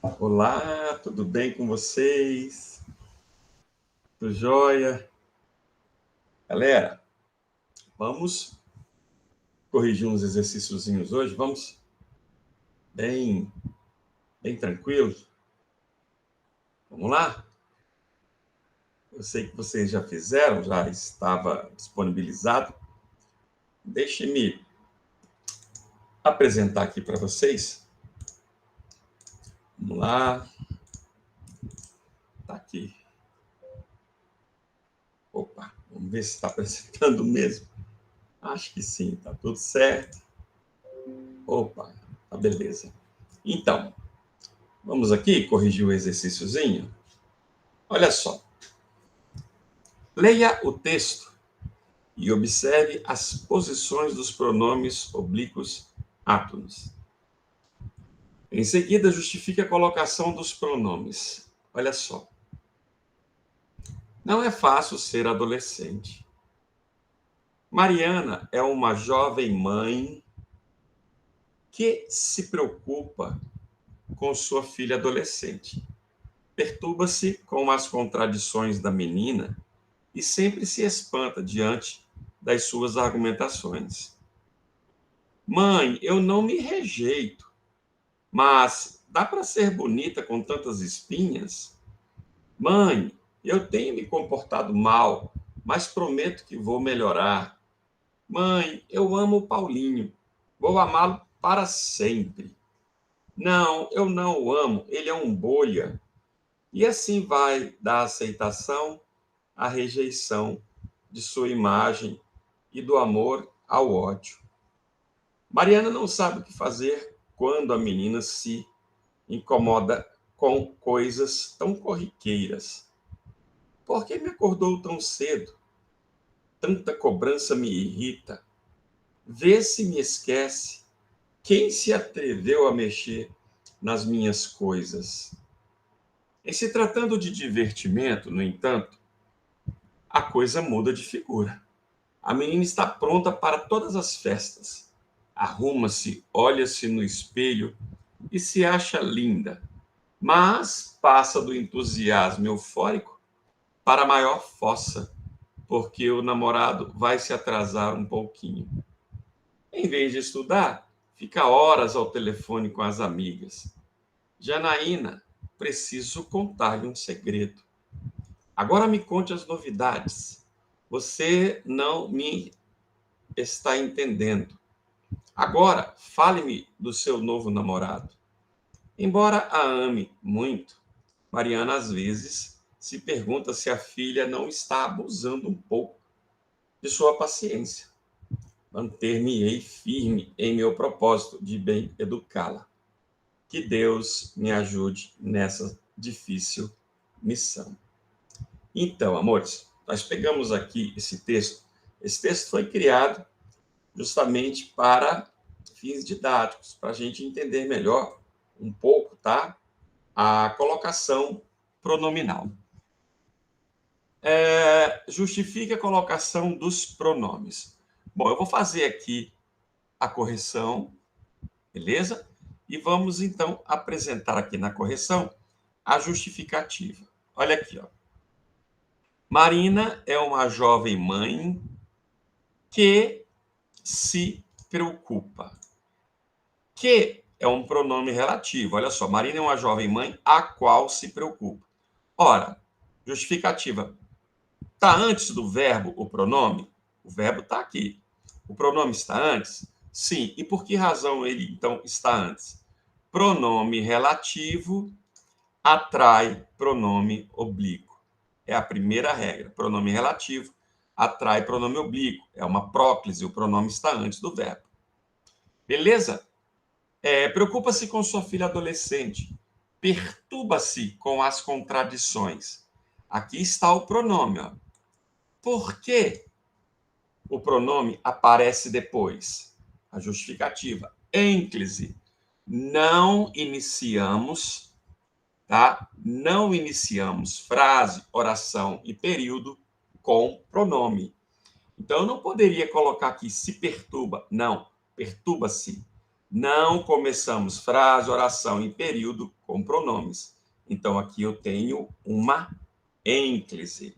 Olá, tudo bem com vocês? Tudo jóia? Galera, vamos corrigir uns exercíciozinhos hoje? Vamos bem, bem tranquilo? Vamos lá? Eu sei que vocês já fizeram, já estava disponibilizado. Deixe-me apresentar aqui para vocês. Vamos lá. Tá aqui. Opa, vamos ver se está apresentando mesmo. Acho que sim, tá tudo certo. Opa, tá beleza. Então, vamos aqui corrigir o exercíciozinho. Olha só. Leia o texto e observe as posições dos pronomes oblíquos átonos. Em seguida, justifique a colocação dos pronomes. Olha só. Não é fácil ser adolescente. Mariana é uma jovem mãe que se preocupa com sua filha adolescente. Perturba-se com as contradições da menina e sempre se espanta diante das suas argumentações. Mãe, eu não me rejeito, mas dá para ser bonita com tantas espinhas? Mãe, eu tenho me comportado mal, mas prometo que vou melhorar. Mãe, eu amo o Paulinho, vou amá-lo para sempre. Não, eu não o amo, ele é um bolha. E assim vai da aceitação à rejeição de sua imagem e do amor ao ódio. Mariana não sabe o que fazer quando a menina se incomoda com coisas tão corriqueiras. Por que me acordou tão cedo? Tanta cobrança me irrita. Vê se me esquece. Quem se atreveu a mexer nas minhas coisas? Em se tratando de divertimento, no entanto, a coisa muda de figura. A menina está pronta para todas as festas. Arruma-se, olha-se no espelho e se acha linda, mas passa do entusiasmo eufórico para a maior fossa, porque o namorado vai se atrasar um pouquinho. Em vez de estudar, fica horas ao telefone com as amigas. Janaína, preciso contar-lhe um segredo. Agora me conte as novidades. Você não me está entendendo. Agora, fale-me do seu novo namorado. Embora a ame muito, Mariana às vezes se pergunta se a filha não está abusando um pouco de sua paciência. Manter-me-ei firme em meu propósito de bem educá-la. Que Deus me ajude nessa difícil missão. Então, amores, nós pegamos aqui esse texto. Esse texto foi criado justamente para fins didáticos, para a gente entender melhor um pouco, tá? A colocação pronominal. Justifique a colocação dos pronomes. Bom, eu vou fazer aqui a correção, beleza? E vamos, então, apresentar aqui na correção a justificativa. Olha aqui, ó. Marina é uma jovem mãe que se preocupa. Que é um pronome relativo. Olha só, Marina é uma jovem mãe a qual se preocupa. Ora, justificativa. Está antes do verbo o pronome? O verbo está aqui. O pronome está antes? Sim. E por que razão ele, então, está antes? Pronome relativo atrai pronome oblíquo. É a primeira regra. Pronome relativo atrai pronome oblíquo. É uma próclise, o pronome está antes do verbo. Beleza? Preocupa-se com sua filha adolescente. Perturba-se com as contradições. Aqui está o pronome. Ó. Por que o pronome aparece depois? A justificativa. Ênclise. Não iniciamos, tá? Não iniciamos frase, oração e período com pronome. Então, eu não poderia colocar aqui se perturba. Não, perturba-se. Não começamos frase, oração e período com pronomes. Então, aqui eu tenho uma ênclise.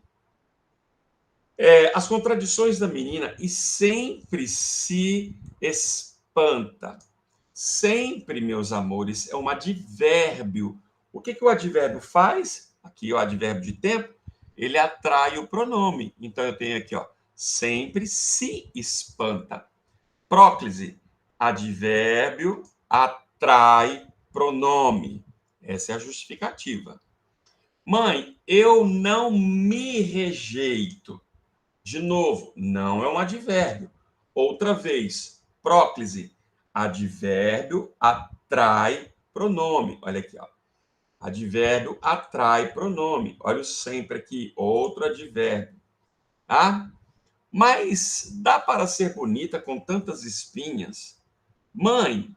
As contradições da menina, e sempre se espanta. Sempre, meus amores, é um advérbio. O que o advérbio faz? Aqui o advérbio de tempo, ele atrai o pronome. Então eu tenho aqui, ó, sempre se espanta. Próclise, advérbio atrai pronome. Essa é a justificativa. Mãe, eu não me rejeito. De novo, não é um advérbio. Outra vez, próclise, advérbio atrai pronome. Olha aqui, ó. Advérbio atrai pronome. Olha o sempre aqui, outro advérbio. Tá? Mas dá para ser bonita com tantas espinhas? Mãe,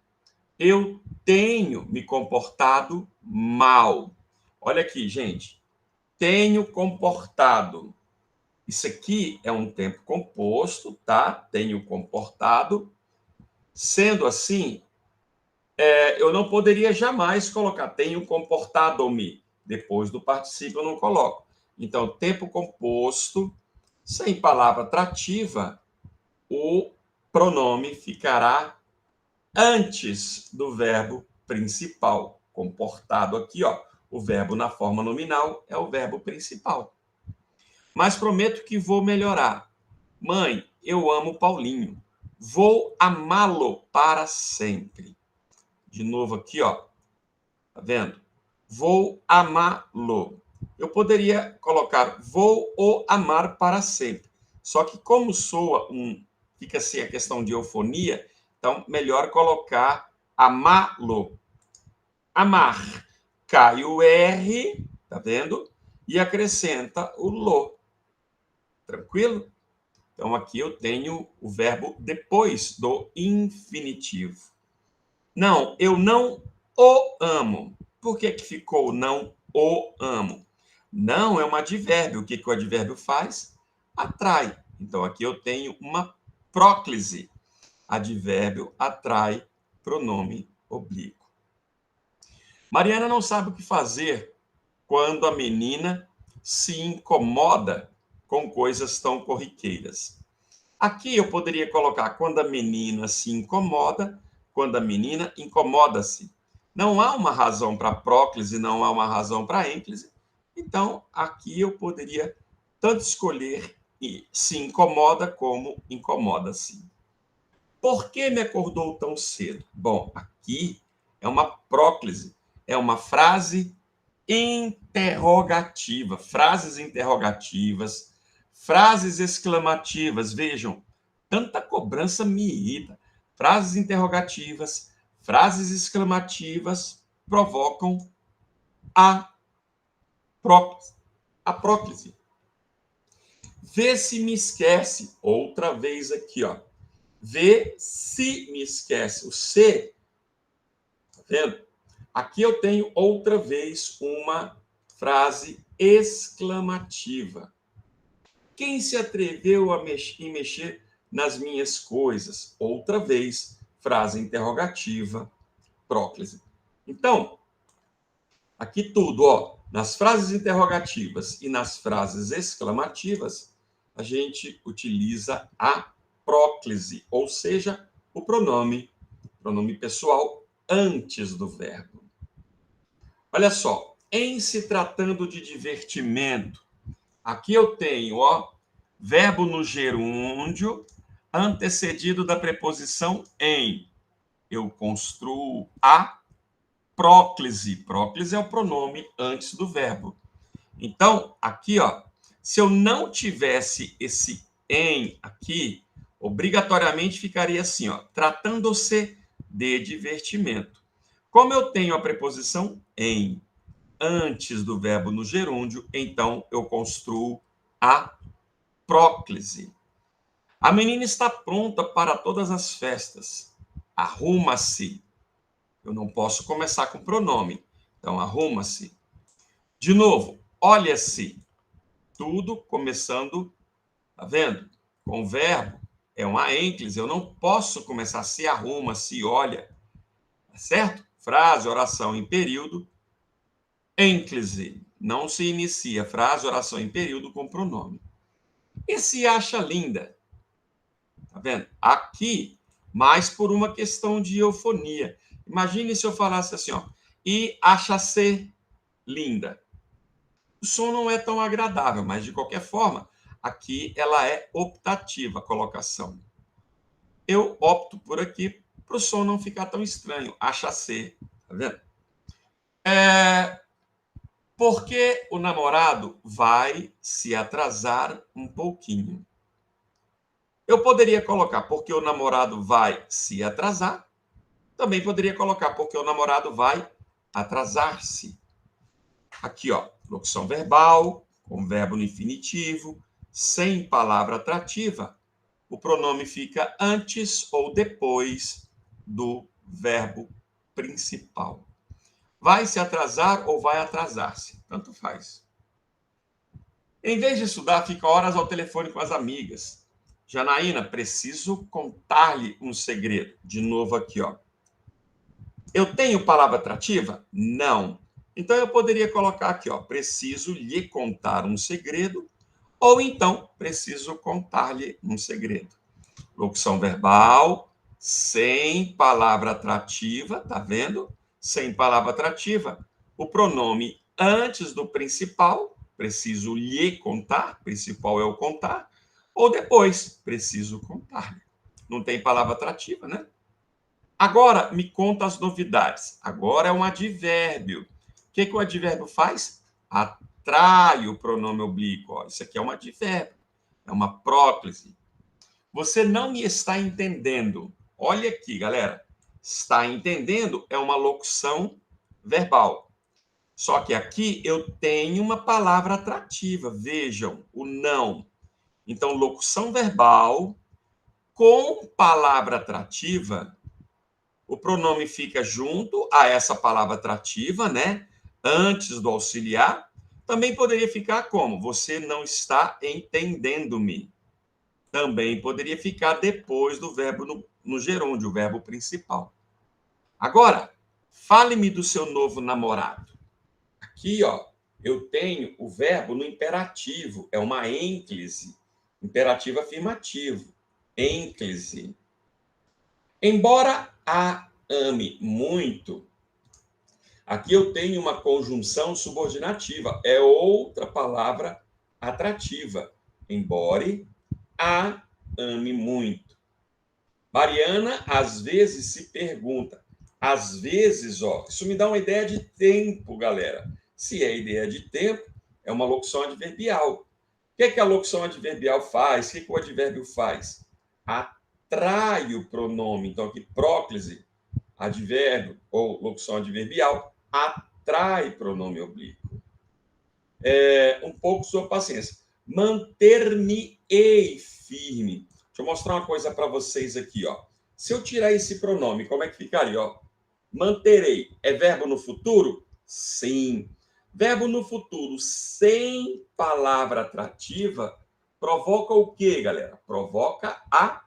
eu tenho me comportado mal. Olha aqui, gente. Tenho comportado. Isso aqui é um tempo composto, tá? Tenho comportado. Sendo assim, eu não poderia jamais colocar tenho comportado-me. Depois do particípio eu não coloco. Então, tempo composto, sem palavra atrativa, o pronome ficará antes do verbo principal. Comportado aqui, ó. O verbo na forma nominal é o verbo principal. Mas prometo que vou melhorar. Mãe, eu amo Paulinho. Vou amá-lo para sempre. De novo aqui, ó. Tá vendo? Vou amá-lo. Eu poderia colocar vou o amar para sempre. Só que como soa fica assim a questão de eufonia, então melhor colocar amá-lo. Amar. Cai o R, tá vendo? E acrescenta o lo. Tranquilo? Então, aqui eu tenho o verbo depois do infinitivo. Não, eu não o amo. Por que ficou não o amo? Não é um advérbio. O que o advérbio faz? Atrai. Então, aqui eu tenho uma próclise. Advérbio atrai pronome oblíquo. Mariana não sabe o que fazer quando a menina se incomoda com coisas tão corriqueiras. Aqui eu poderia colocar quando a menina se incomoda, quando a menina incomoda-se. Não há uma razão para próclise, não há uma razão para ênclise. Então, aqui eu poderia tanto escolher se incomoda como incomoda-se. Por que me acordou tão cedo? Bom, aqui é uma próclise, é uma frase interrogativa, frases interrogativas, frases exclamativas. Vejam, tanta cobrança me irrita. Frases interrogativas, frases exclamativas provocam a próclise. A próclise. Vê se me esquece. Outra vez aqui, ó. Vê se me esquece. O se, tá vendo? Aqui eu tenho outra vez uma frase exclamativa. Quem se atreveu a mexer nas minhas coisas? Outra vez, frase interrogativa, próclise. Então, aqui tudo, ó, nas frases interrogativas e nas frases exclamativas, a gente utiliza a próclise, ou seja, o pronome pessoal antes do verbo. Olha só, em se tratando de divertimento, aqui eu tenho, ó, verbo no gerúndio antecedido da preposição em. Eu construo a próclise. Próclise é o pronome antes do verbo. Então, aqui, ó, se eu não tivesse esse em aqui, obrigatoriamente ficaria assim, ó, tratando-se de divertimento. Como eu tenho a preposição em antes do verbo no gerúndio, então eu construo a próclise. A menina está pronta para todas as festas. Arruma-se. Eu não posso começar com pronome. Então, arruma-se. De novo, olha-se. Tudo começando, tá vendo? Com o verbo. É uma ênclise. Eu não posso começar se arruma, se olha. Tá certo? Frase, oração em período, ênclise. Não se inicia frase, oração em período com pronome. E se acha linda? Tá vendo? Aqui, mais por uma questão de eufonia. Imagine se eu falasse assim, ó, e acha-se linda. O som não é tão agradável, mas de qualquer forma, aqui ela é optativa, a colocação. Eu opto por aqui para o som não ficar tão estranho. Acha-se, tá vendo? Porque o namorado vai se atrasar um pouquinho. Eu poderia colocar porque o namorado vai se atrasar. Também poderia colocar porque o namorado vai atrasar-se. Aqui, ó, locução verbal, com verbo no infinitivo, sem palavra atrativa. O pronome fica antes ou depois do verbo principal. Vai se atrasar ou vai atrasar-se, tanto faz. Em vez de estudar, fica horas ao telefone com as amigas. Janaína, preciso contar-lhe um segredo. De novo aqui, ó. Eu tenho palavra atrativa? Não. Então eu poderia colocar aqui, ó, preciso lhe contar um segredo, ou então preciso contar-lhe um segredo. Locução verbal, sem palavra atrativa, tá vendo? Sem palavra atrativa. O pronome antes do principal, preciso lhe contar, principal é o contar, ou depois, preciso contar-lhe. Não tem palavra atrativa, né? Agora, me conta as novidades. Agora é um advérbio. O que o advérbio faz? Atrai o pronome oblíquo. Ó, isso aqui é um advérbio, é uma próclise. Você não me está entendendo. Olha aqui, galera. Está entendendo é uma locução verbal. Só que aqui eu tenho uma palavra atrativa. Vejam, o não. Então, locução verbal com palavra atrativa, o pronome fica junto a essa palavra atrativa, né? Antes do auxiliar. Também poderia ficar como? Você não está entendendo-me. Também poderia ficar depois do verbo no gerúndio, o verbo principal. Agora, fale-me do seu novo namorado. Aqui, ó, eu tenho o verbo no imperativo, é uma ênclise, imperativo afirmativo, ênclise. Embora a ame muito, aqui eu tenho uma conjunção subordinativa, é outra palavra atrativa. Embora a ame muito. Mariana às vezes se pergunta. Às vezes, ó, isso me dá uma ideia de tempo, galera. Se é ideia de tempo, é uma locução adverbial. O que a locução adverbial faz? O que o advérbio faz? Atrai o pronome. Então, aqui, próclise, advérbio ou locução adverbial, atrai pronome oblíquo. Um pouco sua paciência. Manter-me-ei firme. Deixa eu mostrar uma coisa para vocês aqui, ó. Se eu tirar esse pronome, como é que ficaria, ó? Manterei. É verbo no futuro? Sim. Verbo no futuro sem palavra atrativa provoca o quê, galera? Provoca a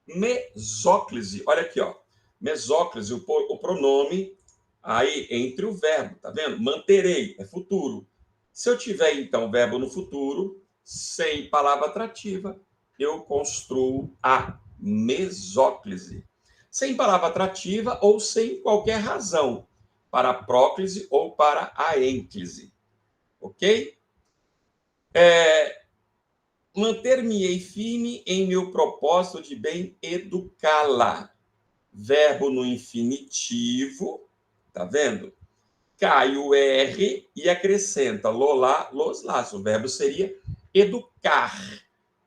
mesóclise. Olha aqui, ó. Mesóclise, o pronome aí entre o verbo, tá vendo? Manterei, é futuro. Se eu tiver, então, verbo no futuro, sem palavra atrativa, eu construo a mesóclise. Sem palavra atrativa ou sem qualquer razão, para a próclise ou para a ênclise. Ok? Manter-me-ei firme em meu propósito de bem educá-la. Verbo no infinitivo, tá vendo? Cai o R e acrescenta lolá, loslás. O verbo seria educar.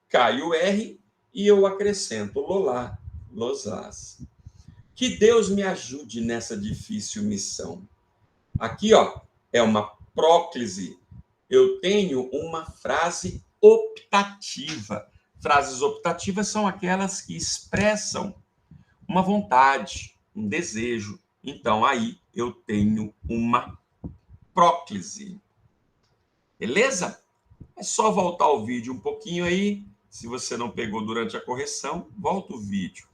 Cai o R e eu acrescento lolá, loslás. Que Deus me ajude nessa difícil missão. Aqui, ó, é uma próclise. Eu tenho uma frase optativa. Frases optativas são aquelas que expressam uma vontade, um desejo. Então, aí eu tenho uma próclise. Beleza? É só voltar o vídeo um pouquinho aí. Se você não pegou durante a correção, volta o vídeo.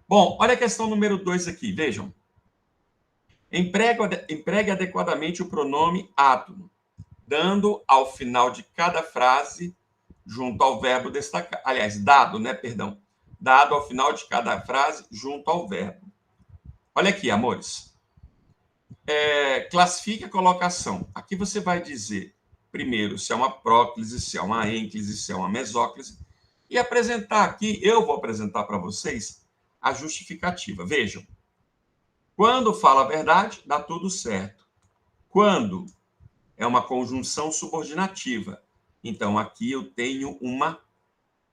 Bom, olha a questão número 2 aqui. Vejam. Empregue adequadamente o pronome átomo, dando ao final de cada frase, junto ao verbo destacar. Aliás, dado, né? Perdão. Dado ao final de cada frase, junto ao verbo. Olha aqui, amores. Classifique a colocação. Aqui você vai dizer, primeiro, se é uma próclise, se é uma ênclise, se é uma mesóclise, e apresentar aqui, eu vou apresentar para vocês a justificativa. Vejam, quando fala a verdade, dá tudo certo. Quando é uma conjunção subordinativa, então aqui eu tenho uma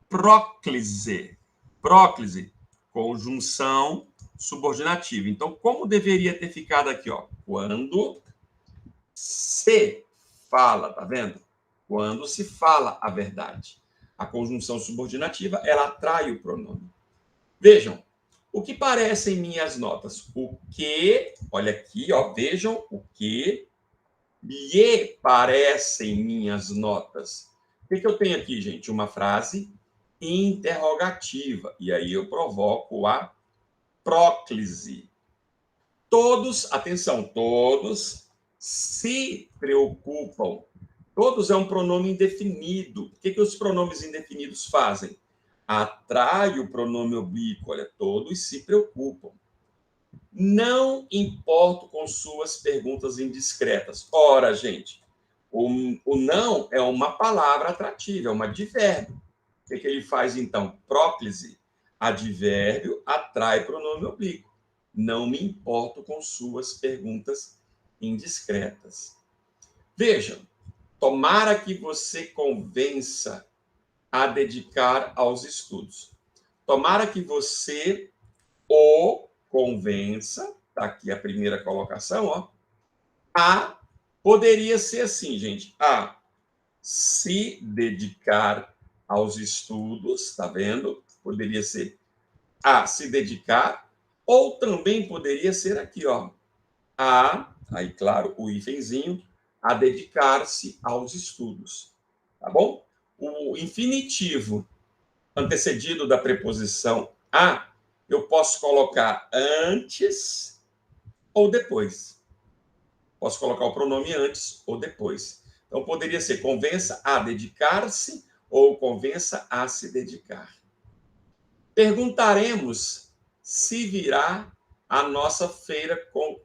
próclise. Próclise, conjunção subordinativa. Então, como deveria ter ficado aqui, ó? Quando se fala, tá vendo? Quando se fala a verdade. A conjunção subordinativa, ela atrai o pronome. Vejam, o que parece em minhas notas? O que, olha aqui, ó, vejam o que lhe parece em minhas notas. O que eu tenho aqui, gente? Uma frase interrogativa. E aí eu provoco a próclise. Todos, atenção, todos se preocupam. Todos é um pronome indefinido. O que os pronomes indefinidos fazem? Atrai o pronome oblíquo. Olha, todos se preocupam. Não importo com suas perguntas indiscretas. Ora, gente, o não é uma palavra atrativa, é um advérbio. O que ele faz, então? Próclise. Advérbio atrai pronome oblíquo. Não me importo com suas perguntas indiscretas. Vejam, tomara que você convença a dedicar aos estudos. Tomara que você o convença, tá aqui a primeira colocação, ó, poderia ser assim, gente, a se dedicar aos estudos, tá vendo? Poderia ser a se dedicar, ou também poderia ser aqui, ó, aí claro, o hífenzinho, a dedicar-se aos estudos, tá bom? O infinitivo antecedido da preposição a, eu posso colocar antes ou depois. Posso colocar o pronome antes ou depois. Então, poderia ser convença a dedicar-se ou convença a se dedicar. Perguntaremos se virá a nossa feira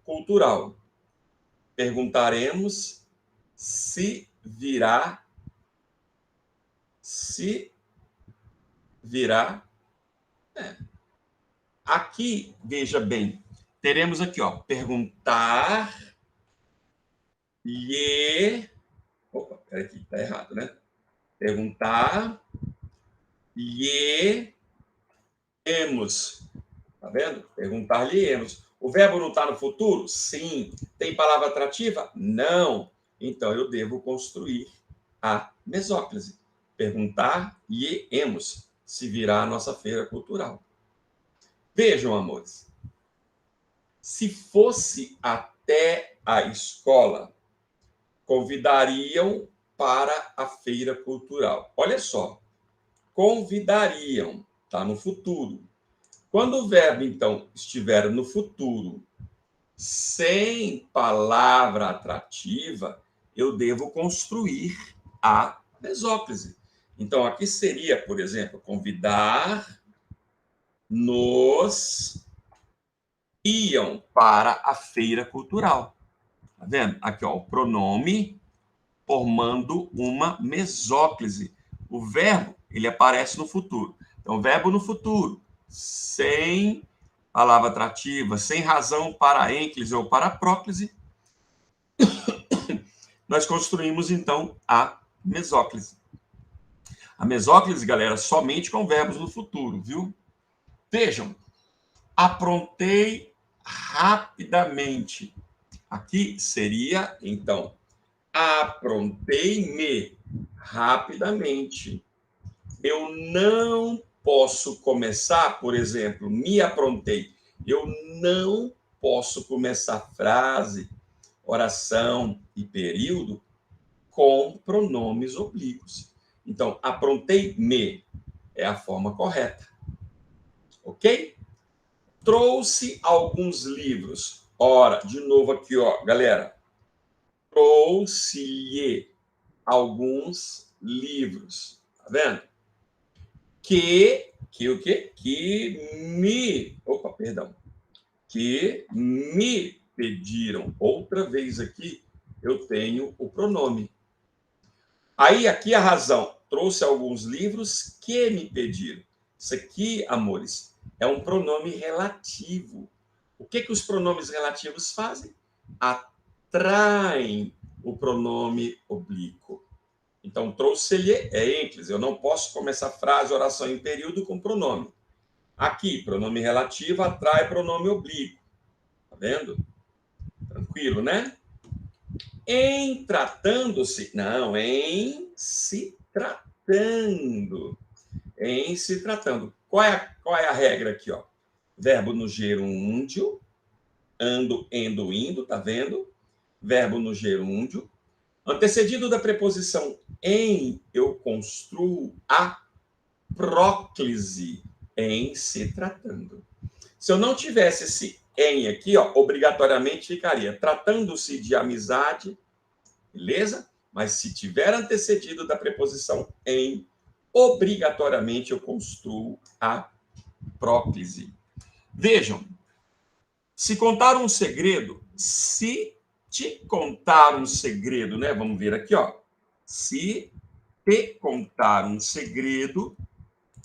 cultural. Perguntaremos se virá. Se virá. Aqui, veja bem, teremos aqui, ó, perguntar lhe. Opa, peraí, aqui, tá errado, né? Perguntar lhe emos. Tá vendo? Perguntar lhe emos. O verbo não está no futuro? Sim. Tem palavra atrativa? Não. Então eu devo construir a mesóclise. Perguntar lhe emos se virá a nossa feira cultural. Vejam, amores. Se fosse até a escola, convidariam para a feira cultural. Olha só, convidariam, está no futuro. Quando o verbo, então, estiver no futuro, sem palavra atrativa, eu devo construir a mesóclise. Então, aqui seria, por exemplo, convidar, nos iam para a feira cultural. Tá vendo? Aqui, ó, o pronome formando uma mesóclise. O verbo, ele aparece no futuro. Então, verbo no futuro, sem palavra atrativa, sem razão para ênclise ou para próclise, nós construímos, então, a mesóclise. A mesóclise, galera, somente com verbos no futuro, viu? Vejam, aprontei rapidamente. Aqui seria, então, aprontei-me rapidamente. Eu não posso começar, por exemplo, me aprontei. Eu não posso começar frase, oração e período com pronomes oblíquos. Então, aprontei-me é a forma correta. Ok? Trouxe alguns livros. Ora, de novo aqui, ó, galera. Trouxe-lhe alguns livros. Tá vendo? Que o quê? Que me pediram. Outra vez aqui, eu tenho o pronome. Aí, aqui a razão. Trouxe alguns livros que me pediram. Isso aqui, amores, é um pronome relativo. O que os pronomes relativos fazem? Atraem o pronome oblíquo. Então, trouxe-lhe é ênclise. Eu não posso começar frase, oração em período com pronome. Aqui, pronome relativo atrai pronome oblíquo. Tá vendo? Tranquilo, né? Em tratando-se. Não, em se tratando. Em se tratando. Qual é a regra aqui, ó? Verbo no gerúndio. Ando, endo, indo, tá vendo? Verbo no gerúndio. Antecedido da preposição em, eu construo a próclise em se tratando. Se eu não tivesse esse em aqui, ó, obrigatoriamente ficaria tratando-se de amizade, beleza? Mas se tiver antecedido da preposição em, obrigatoriamente eu construo a próclise. Vejam, se contar um segredo, se te contar um segredo, né? Vamos ver aqui, ó. Se te contar um segredo,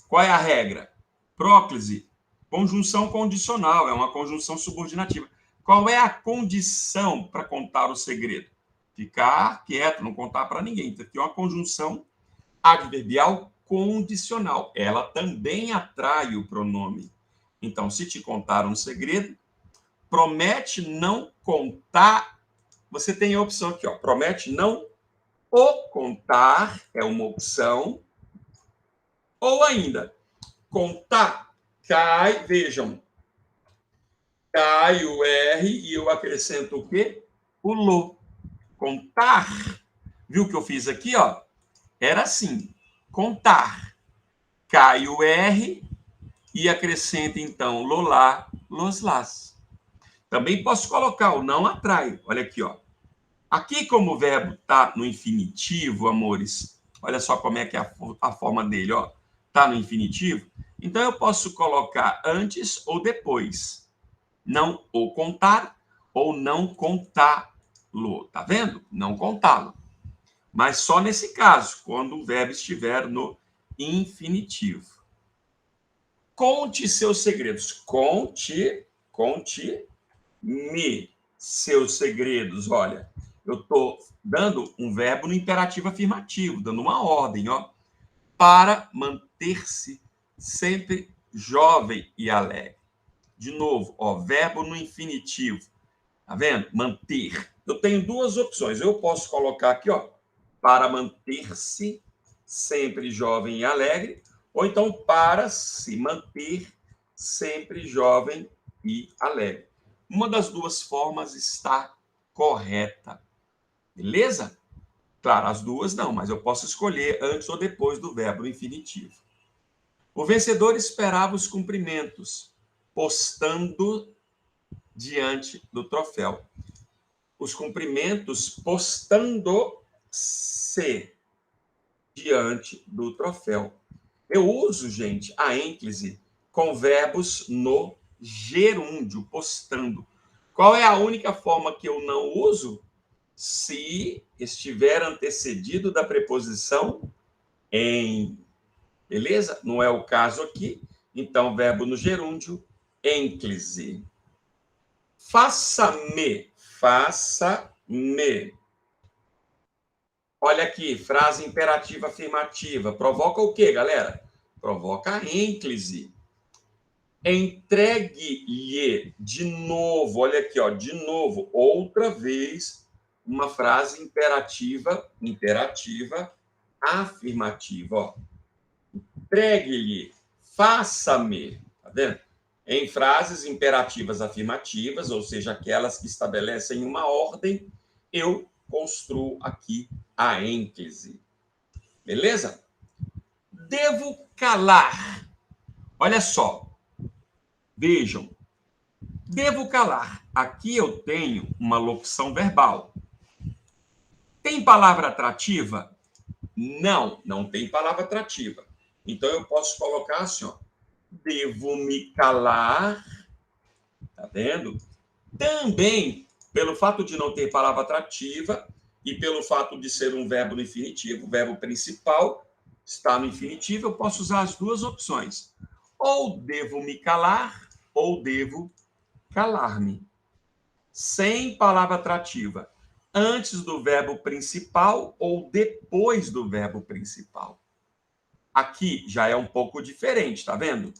qual é a regra? Próclise, conjunção condicional, é uma conjunção subordinativa. Qual é a condição para contar o segredo? Ficar quieto, não contar para ninguém. Então, aqui é uma conjunção adverbial condicional. Ela também atrai o pronome. Então, se te contar um segredo, promete não contar. Você tem a opção aqui, ó. Promete não o contar, é uma opção. Ou ainda, contar, cai, vejam, cai o R e eu acrescento o quê? O lo. Contar. Viu o que eu fiz aqui, ó? Era assim, contar. Cai o R e acrescenta, então, lolá, loslás. Também posso colocar o não atrai. Olha aqui, ó. Aqui, como o verbo está no infinitivo, amores, olha só como é que é a forma dele, ó. Está no infinitivo. Então, eu posso colocar antes ou depois. Não ou contar ou não contá-lo. Tá vendo? Não contá-lo. Mas só nesse caso, quando o verbo estiver no infinitivo. Conte seus segredos. Conte-me seus segredos. Olha, eu estou dando um verbo no imperativo afirmativo, dando uma ordem, ó, para manter-se sempre jovem e alegre. De novo, ó, verbo no infinitivo. Tá vendo? Manter. Eu tenho duas opções. Eu posso colocar aqui, ó, para manter-se sempre jovem e alegre, ou então para se manter sempre jovem e alegre. Uma das duas formas está correta. Beleza? Claro, as duas não, mas eu posso escolher antes ou depois do verbo infinitivo. O vencedor esperava os cumprimentos, postando diante do troféu. Os cumprimentos postando-se diante do troféu. Eu uso, gente, a ênclise com verbos no gerúndio, postando. Qual é a única forma que eu não uso? Se estiver antecedido da preposição em. Beleza? Não é o caso aqui. Então, verbo no gerúndio, ênclise. Faça-me. Faça-me. Olha aqui, frase imperativa afirmativa. Provoca o quê, galera? Provoca a ênclise. Entregue-lhe de novo, olha aqui, ó, de novo, outra vez, uma frase imperativa afirmativa, ó. Entregue-lhe, faça-me, tá vendo? Em frases imperativas afirmativas, ou seja, aquelas que estabelecem uma ordem, eu construo aqui a ênclise. Beleza? Devo calar. Olha só. Vejam. Devo calar. Aqui eu tenho uma locução verbal. Tem palavra atrativa? Não, não tem palavra atrativa. Então eu posso colocar assim, ó. Devo me calar. Tá vendo? Também, pelo fato de não ter palavra atrativa e pelo fato de ser um verbo no infinitivo, o verbo principal está no infinitivo, eu posso usar as duas opções. Ou devo me calar, ou devo calar-me. Sem palavra atrativa. Antes do verbo principal ou depois do verbo principal. Aqui já é um pouco diferente, tá vendo?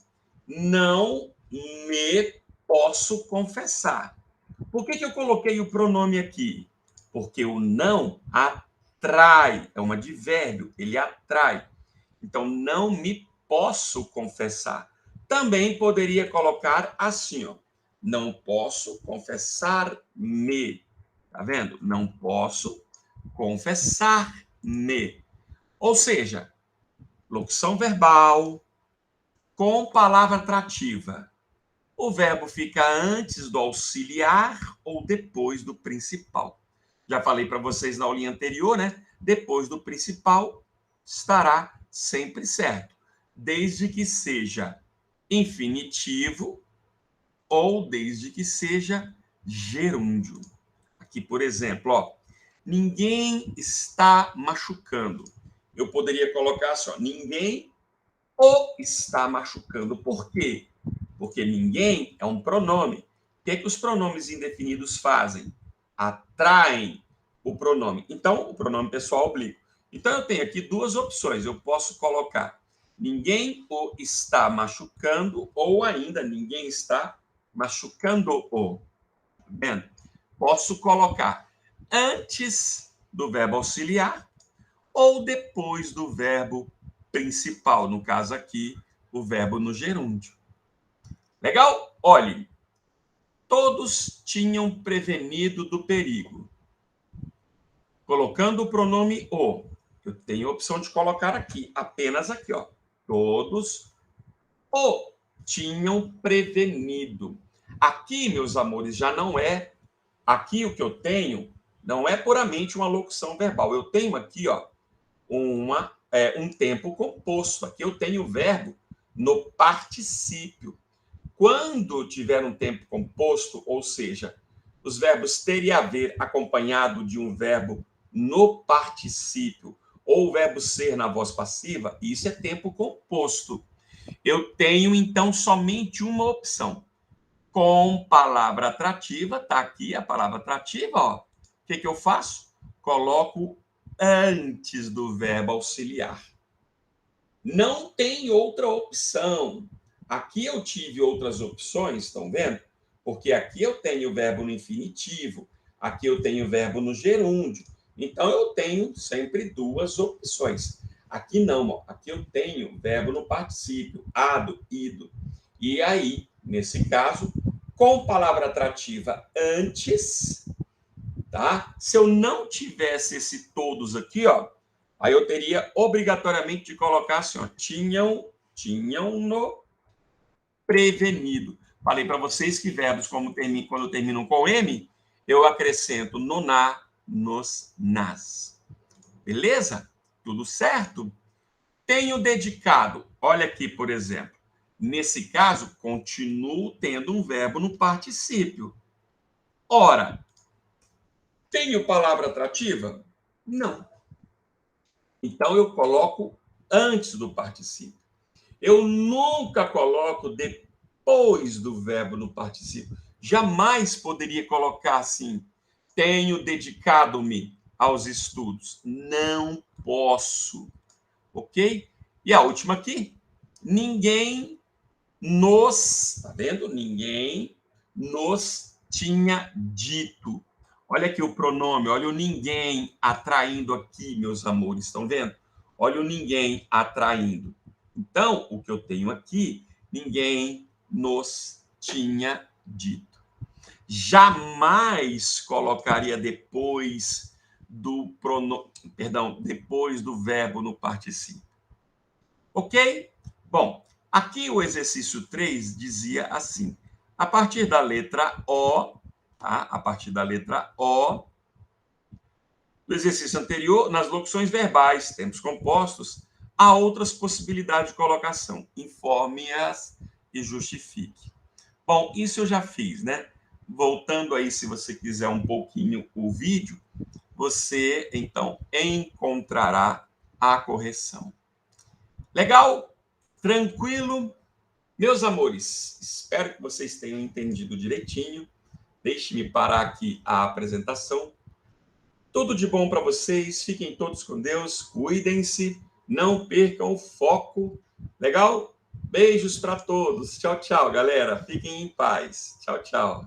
Não me posso confessar. Por que eu coloquei o pronome aqui? Porque o não atrai, é um advérbio, ele atrai. Então, não me posso confessar. Também poderia colocar assim, ó. Não posso confessar-me. Tá vendo? Não posso confessar-me. Ou seja, locução verbal com palavra atrativa. O verbo fica antes do auxiliar ou depois do principal. Já falei para vocês na aulinha anterior, né? Depois do principal estará sempre certo, desde que seja infinitivo ou desde que seja gerúndio. Aqui, por exemplo, ó, ninguém está machucando. Eu poderia colocar assim, ó, ninguém o está machucando. Por quê? Porque ninguém é um pronome. O que é que os pronomes indefinidos fazem? Atraem o pronome. Então, o pronome pessoal oblíquo. Então, eu tenho aqui duas opções. Eu posso colocar ninguém o está machucando ou ainda ninguém está machucando-o. Tá vendo? Posso colocar antes do verbo auxiliar ou depois do verbo principal. No caso aqui, o verbo no gerúndio. Legal? Olhe, todos tinham prevenido do perigo. Colocando o pronome o. Eu tenho a opção de colocar aqui, apenas aqui, ó. Todos o tinham prevenido. Aqui, meus amores, já não é. Aqui o que eu tenho não é puramente uma locução verbal. Eu tenho aqui, ó, um tempo composto. Aqui eu tenho o verbo no particípio. Quando tiver um tempo composto, ou seja, os verbos ter e haver acompanhado de um verbo no particípio ou o verbo ser na voz passiva, isso é tempo composto. Eu tenho, então, somente uma opção. Com palavra atrativa, tá aqui a palavra atrativa, ó. O que eu faço? Coloco antes do verbo auxiliar. Não tem outra opção. Aqui eu tive outras opções, estão vendo? Porque aqui eu tenho o verbo no infinitivo, aqui eu tenho o verbo no gerúndio. Então eu tenho sempre duas opções. Aqui não, ó. Aqui eu tenho verbo no particípio, ado, ido. E aí, nesse caso, com palavra atrativa antes, tá? Se eu não tivesse esse todos aqui, ó, aí eu teria obrigatoriamente de colocar assim, ó, tinham no prevenido. Falei para vocês que verbos quando terminam com M, eu acrescento no na, nos, nas. Beleza? Tudo certo? Tenho dedicado. Olha aqui, por exemplo. Nesse caso, continuo tendo um verbo no particípio. Ora, tenho palavra atrativa? Não. Então, eu coloco antes do particípio. Eu nunca coloco depois do verbo no particípio. Jamais poderia colocar assim: tenho dedicado-me aos estudos. Não posso. Ok? E a última aqui: ninguém nos, tá vendo? Ninguém nos tinha dito. Olha aqui o pronome, olha o ninguém atraindo aqui, meus amores, estão vendo? Olha o ninguém atraindo. Então, o que eu tenho aqui, ninguém nos tinha dito. Jamais colocaria depois do depois do verbo no particípio. Ok? Bom, aqui o exercício 3 dizia assim: A partir da letra O, tá? A partir da letra O, do exercício anterior, nas locuções verbais, tempos compostos, há outras possibilidades de colocação. Informe-as e justifique. Bom, isso eu já fiz, né? Voltando aí, se você quiser um pouquinho o vídeo, você, então, encontrará a correção. Legal? Tranquilo? Meus amores, espero que vocês tenham entendido direitinho. Deixe-me parar aqui a apresentação. Tudo de bom para vocês, fiquem todos com Deus, cuidem-se, não percam o foco. Legal? Beijos para todos. Tchau, tchau, galera. Fiquem em paz. Tchau, tchau.